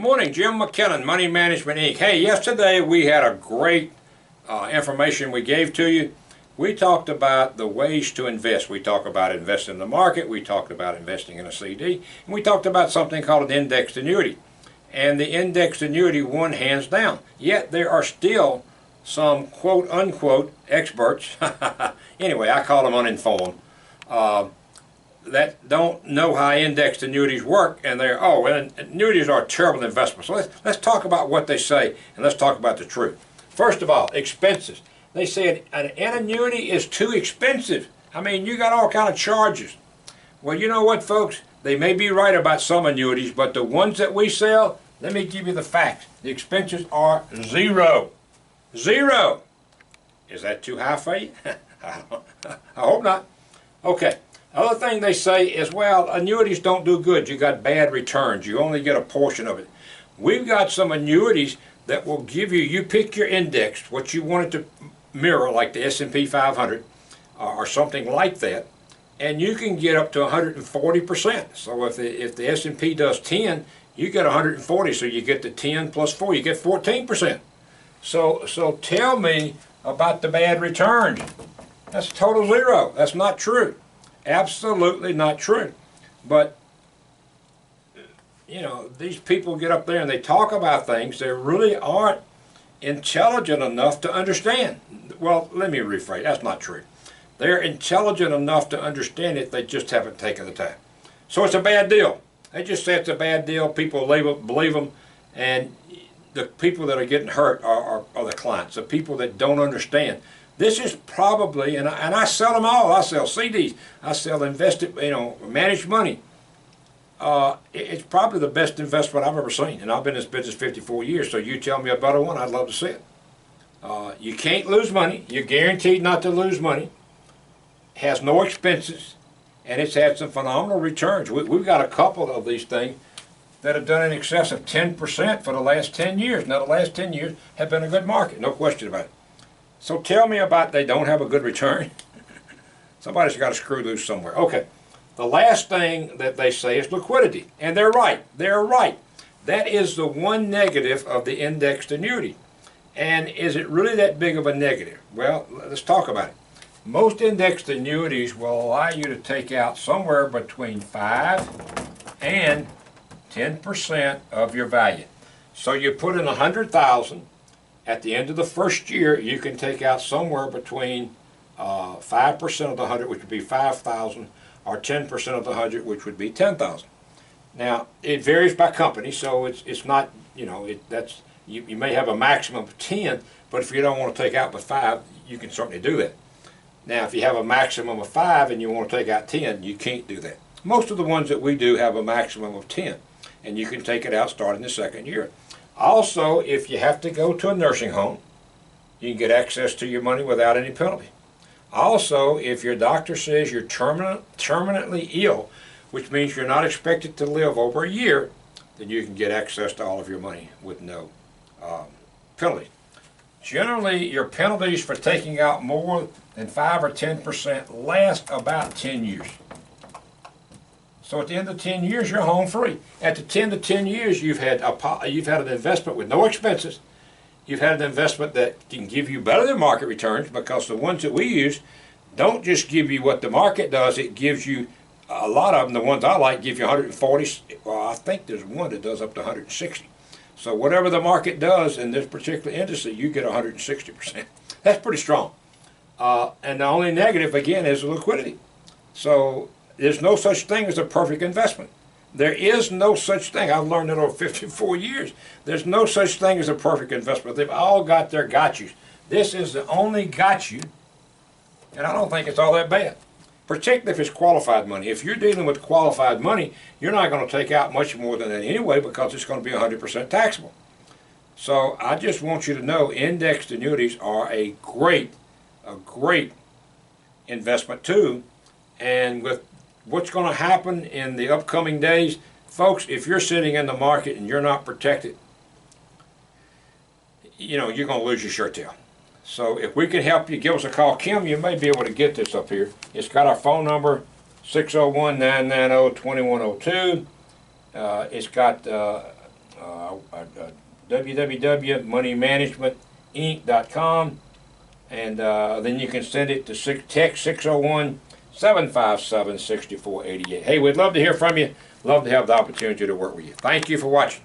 morning, Jim McKinnon, Money Management Inc. Hey, yesterday we had a great information we gave to you. We talked about the ways to invest. We talked about investing in the market. We talked about investing in a CD. And we talked about something called an indexed annuity. And the indexed annuity won hands down. Yet there are still some quote-unquote experts, anyway, I call them uninformed, that don't know how indexed annuities work, and they're, oh, well, annuities are a terrible investment. So let's talk about what they say, and let's talk about the truth. First of all, expenses. They said an annuity is too expensive. I mean, you got all kind of charges. Well, you know what, folks? They may be right about some annuities, but the ones that we sell, let me give you the facts. The expenses are zero. Zero. Is that too high for you? I hope not. Okay. Other thing they say is, well, annuities don't do good. You got bad returns. You only get a portion of it. We've got some annuities that will give you, you pick your index, what you want it to mirror, like the S&P 500 or something like that, and you can get up to 140%. So if the S&P does 10, you get 140, so you get the 10 plus 4, you get 14%. So tell me about the bad returns. That's total zero. That's not true. Absolutely not true. But, you know, these people get up there and they talk about things they really aren't intelligent enough to understand. Well, let me rephrase. That's not true. They're intelligent enough to understand it, they just haven't taken the time. So it's a bad deal. They just say it's a bad deal. People believe them, and the people that are getting hurt are the clients, the people that don't understand. This is probably, and I sell them all. I sell CDs. I sell invested, managed money. It's probably the best investment I've ever seen, and I've been in this business 54 years. So you tell me a better one, I'd love to see it. You can't lose money. You're guaranteed not to lose money. Has no expenses, and it's had some phenomenal returns. We've got a couple of these things that have done in excess of 10% for the last 10 years. Now, the last 10 years have been a good market, no question about it. So tell me about they don't have a good return. Somebody's got to screw loose somewhere. Okay, the last thing that they say is liquidity. And they're right. They're right. That is the one negative of the indexed annuity. And is it really that big of a negative? Well, let's talk about it. Most indexed annuities will allow you to take out somewhere between 5 and 10% of your value. So you put in $100,000. At the end of the first year, you can take out somewhere between 5% of the 100, which would be 5,000, or 10% of the 100, which would be 10,000. Now, it varies by company, so it's not, you may have a maximum of 10, but if you don't want to take out but 5, you can certainly do that. Now, if you have a maximum of 5 and you want to take out 10, you can't do that. Most of the ones that we do have a maximum of 10, and you can take it out starting the second year. Also, if you have to go to a nursing home, you can get access to your money without any penalty. Also, if your doctor says you're terminally ill, which means you're not expected to live over a year, then you can get access to all of your money with no penalty. Generally, your penalties for taking out more than 5 or 10% last about 10 years. So at the end of 10 years, you're home free. At the 10 to 10 years, you've had an investment with no expenses. You've had an investment that can give you better than market returns, because the ones that we use don't just give you what the market does. It gives you, a lot of them, the ones I like, give you 140. Well, I think there's one that does up to 160. So whatever the market does in this particular industry, you get 160%. That's pretty strong. And the only negative, again, is the liquidity. So there's no such thing as a perfect investment. There is no such thing. I've learned that over 54 years. There's no such thing as a perfect investment. They've all got their got yous. This is the only got you, and I don't think it's all that bad. Particularly if it's qualified money. If you're dealing with qualified money, you're not going to take out much more than that anyway, because it's going to be 100% taxable. So I just want you to know indexed annuities are a great investment too. And with what's going to happen in the upcoming days, folks, if you're sitting in the market and you're not protected, you're going to lose your shirt tail. So if we can help you, give us a call. Kim, you may be able to get this up here. It's got our phone number, 601-990-2102. It's got www.moneymanagementinc.com, and then you can send it to text 601-757-6488. Hey, we'd love to hear from you. Love to have the opportunity to work with you. Thank you for watching.